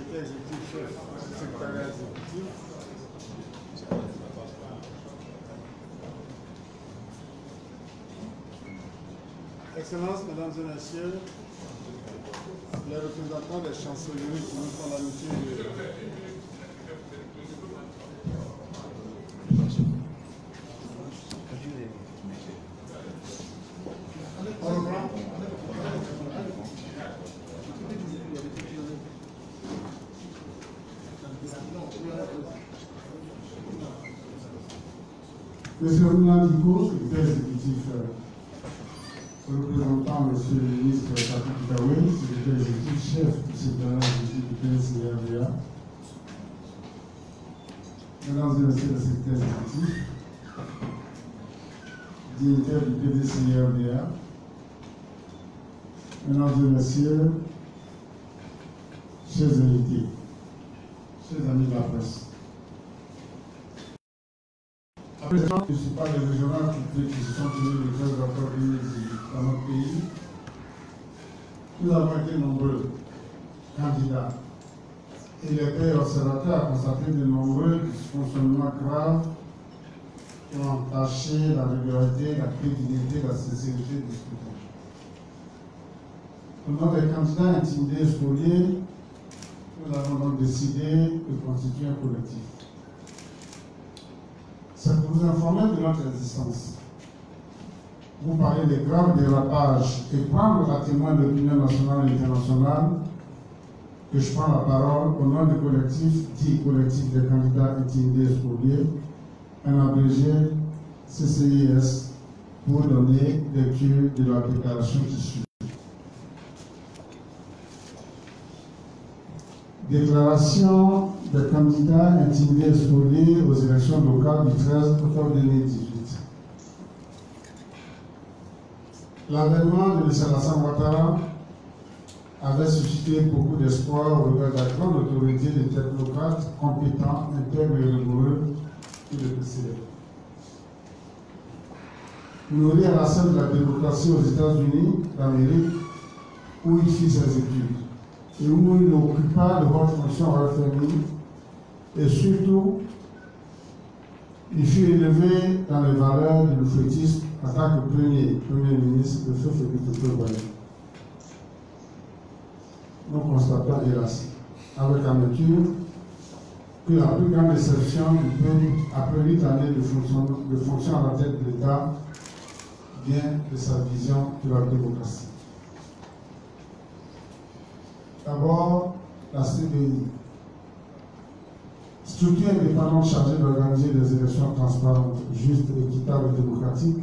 secrétaire exécutif, chef secrétariat exécutif. Excellences, Mesdames et Messieurs, les représentants des chancelleries qui nous font l'amitié de... Monsieur Rouland-Dico, secrétaire exécutif, représentant Monsieur le ministre Patrick Kawe, secrétaire exécutif, chef du secrétariat exécutif du PNCRDA, Mesdames et Messieurs les secrétaires exécutifs, dignitaires du PDCRDA, Mesdames et Messieurs, chers invités, chers amis de la presse. Après les gens qui ne sont pas les régionales qui se sont tenus le 13 octobre 2018 dans notre pays, nous avons été nombreux candidats. Et les pères observateurs ont constaté de nombreux dysfonctionnements graves qui ont entaché la régularité, la crédibilité, la sincérité du scrutin. Au nom des candidats intimidés et spoliés, nous avons donc décidé de constituer un collectif. C'est pour vous informer de notre existence. Vous parlez des graves dérapages et prendre à témoin de l'opinion nationale et internationale que je prends la parole au nom du collectif, dit collectif des candidats intimidés et spoliés, un abrégé CCIS, pour donner lecture de la déclaration qui suit. Déclaration des candidats intimidés et spoliés aux élections locales du 13 octobre 2018. L'avènement de M. Alassane Ouattara avait suscité beaucoup d'espoir au regard de la grande autorité des technocrates compétents, intègres et rigoureux qui le précédaient. Nourri à la scène de la démocratie aux États-Unis d'Amérique, où il fit ses études et où il occupa de hautes fonctions à FMI, et surtout, il fut élevé dans les valeurs du loufétisme en tant que premier ministre de feu Félix Houphouët-Boigny. Nous constatons, hélas, avec amertume, que la plus grande déception du peuple, après 8 années de fonction à la tête de l'État, vient de sa vision de la démocratie. D'abord, la CDI, structure indépendante chargée d'organiser des élections transparentes, justes, équitables et démocratiques,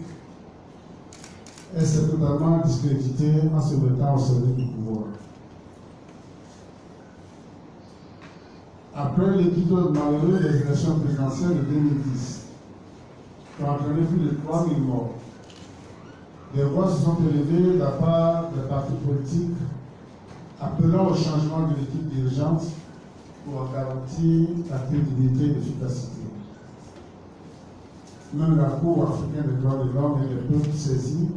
elle s'est totalement discréditée en se mettant au service du pouvoir. Après l'épisode malheureux des élections présidentielles de 2010, qui a entraîné plus de 3 000 morts, des voix se sont élevées de la part des partis politiques appelant au changement de l'équipe dirigeante pour garantir la crédibilité et l'efficacité. Même la Cour africaine des droits de l'homme et des peuples saisis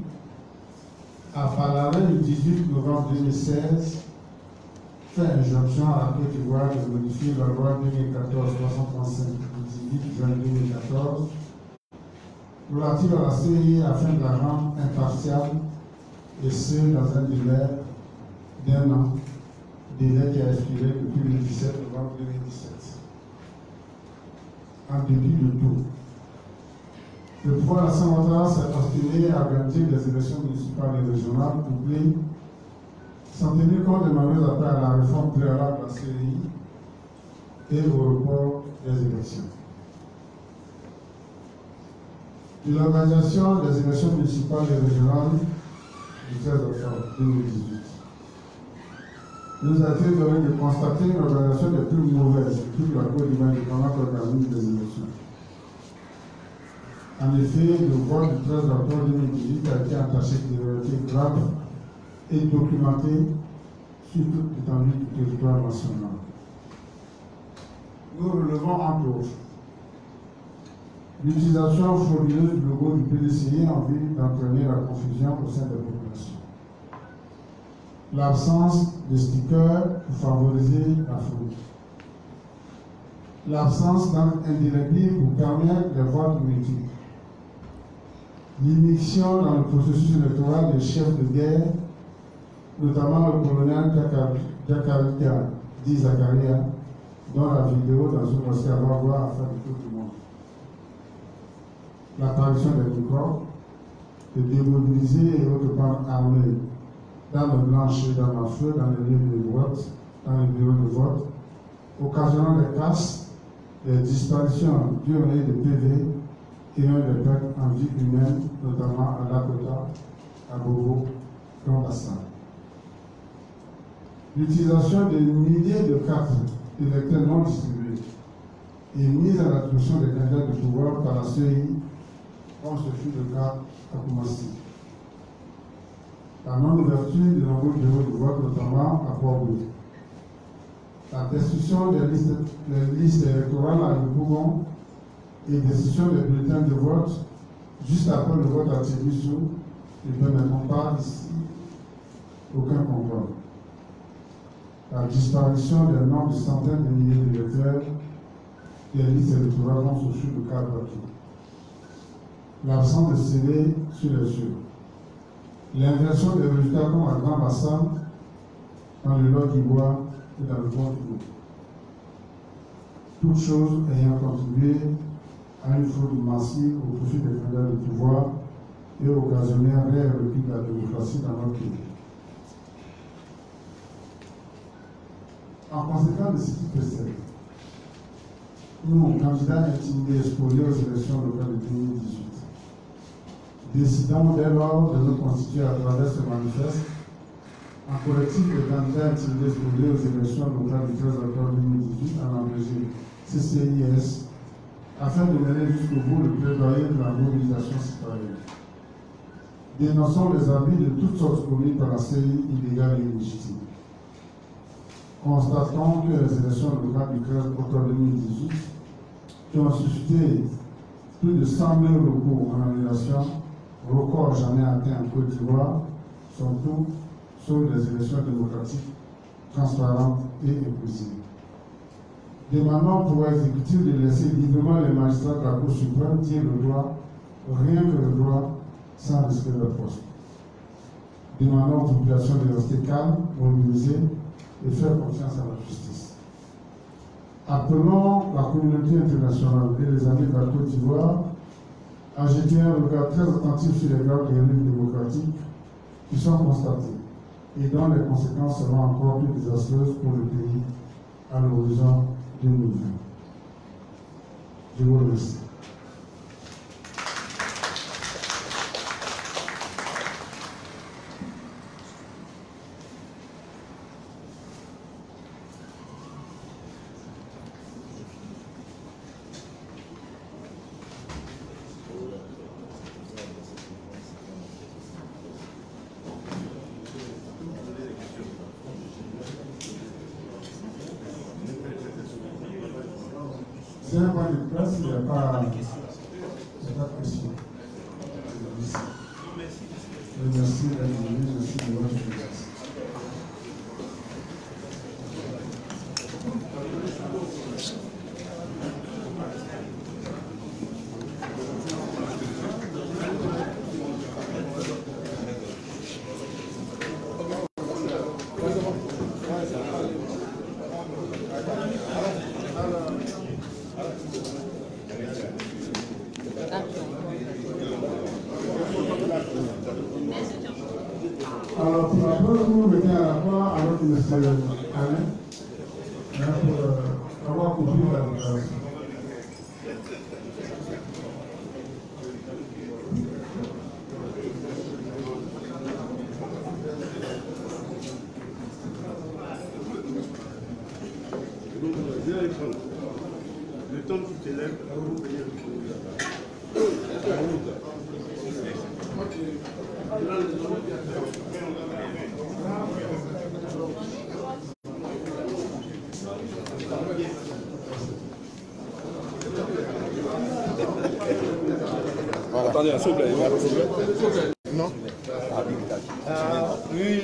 a, par l'arrêt du 18 novembre 2016, fait injonction à la Côte d'Ivoire de modifier la loi 2014-335 du 18 juin 2014 relative à la CEI afin de la rendre impartiale, et ce dans un délai d'1 an, délai qui a expiré depuis le 17 novembre 2017. En dépit de tout, le pouvoir national s'est obstiné à organiser des élections municipales et régionales couplées, sans tenir compte des nombreux appels à la réforme préalable de la CEI et au report des élections. De l'organisation des élections municipales et régionales du 13 octobre 2018. Il nous a été donné de constater une organisation des plus mauvaises depuis la Côte d'Ivoire indépendante organise des élections. En effet, le vote du 13 octobre 2018 a été entaché d'irrégularités graves et documentées sur toute l'étendue du territoire national. Nous relevons entre autres l'utilisation frauduleuse du logo du PDCI en vue d'entraîner la confusion au sein des populations. l'absence de stickers pour favoriser la fraude, l'absence d'encre indélébile pour permettre les votes multiples, l'immixtion dans le processus électoral des chefs de guerre, notamment le colonel Jakaria, dit Zakaria, dont la vidéo dans ce dossier va voir afin de tout le monde. L'apparition des microbes, de démobiliser et autres bandes armées dans le blanchir, dans le feu, dans les lieux de vote, dans les bureaux de vote, occasionnant des casses, des disparitions durées de PV et un des pertes en vie humaine, notamment à Lakota, à Bobo, Dombassa. L'utilisation de milliers de cartes électorales non distribuées et mise à l'attribution des candidats de pouvoir par la CEI, comme ce fut le cas à Koumassi. La non-ouverture de nombreux bureaux de vote, notamment à Port-Louis. La destruction des listes électorales à Yopougon et destruction des bulletins de vote juste après le vote à Tébissou ne permettront pas ici aucun contrôle. La disparition des noms de centaines de milliers d'électeurs des listes électorales dont ce fut le cas partout. L'absence de scellé sur les yeux. L'inversion des résultats comme à Grand Bassam, dans le Nord d'Ivoire et dans le Pont du toutes choses ayant contribué à une fraude massive au profit des candidats de pouvoir et occasionné un réel recul de la démocratie dans notre pays. En conséquence de ce qui précède, nous, candidats intimidés et spoliés aux élections locales de 2018, décidons dès lors de nous constituer à travers ce manifeste un collectif de candidats intimidés et spoliés aux élections locales du 13 octobre 2018 en Angleterre, CCIS, afin de mener jusqu'au bout le plaidoyer de la mobilisation citoyenne. Dénonçons les abus de toutes sortes commis par la CEI illégale et illégitime. Constatons que les élections locales du 13 octobre 2018, qui ont suscité plus de 100 000 recours en annulation, record jamais atteint en Côte d'Ivoire, sont tout sauf des élections démocratiques, transparentes et inclusives. Demandons pour l'exécutif de laisser librement les magistrats de la Cour suprême dire le droit, rien que le droit, sans risquer leur poste. Demandons aux populations de rester calmes, mobilisées et faire confiance à la justice. Appelons la communauté internationale et les amis de la Côte d'Ivoire à jeter un regard très attentif sur les graves dérives démocratiques qui sont constatées et dont les conséquences seront encore plus désastreuses pour le pays à l'horizon 2020. Je vous remercie. C'est un point de presse, il n'y a pas de question. Merci d'être venu, merci de votre présence. Alors, pour la preuve, vous mettez à rapport avec M. Alain pour avoir compris la déclaration. Le temps que tu t'élèves, vous payez le Voilà. Attendez, s'il vous plaît. Non. Oui.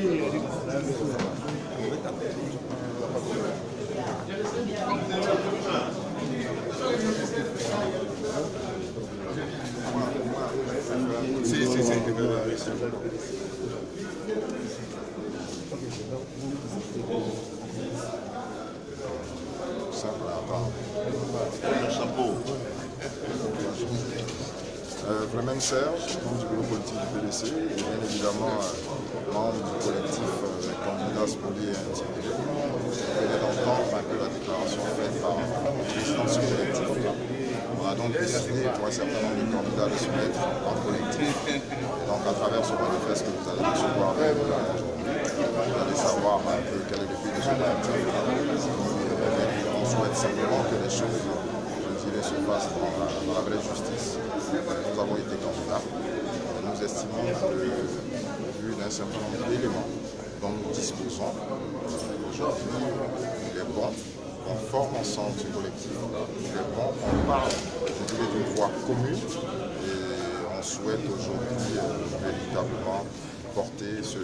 Flemène Serge, membre du bureau politique du PDC, et bien évidemment membre du collectif des candidats spoliés et intimidés. Vous venez d'entendre un peu la déclaration faite par le président de ce collectif. On a donc décidé pour un certain nombre de candidats de se mettre en collectif. Et donc à travers ce manifeste que vous allez recevoir aujourd'hui, vous allez savoir un peu quel est le but de ce collectif. On souhaite simplement que les choses, je dirais, se fassent dans la vraie justice. Nous avons été candidats. Nous estimons que, vu d'un certain nombre d'éléments dont nous disposons, aujourd'hui, il est bon qu'on forme ensemble ce collectif. Il est bon qu'on parle, je dirais, d'une voix commune. Et on souhaite aujourd'hui véritablement porter ce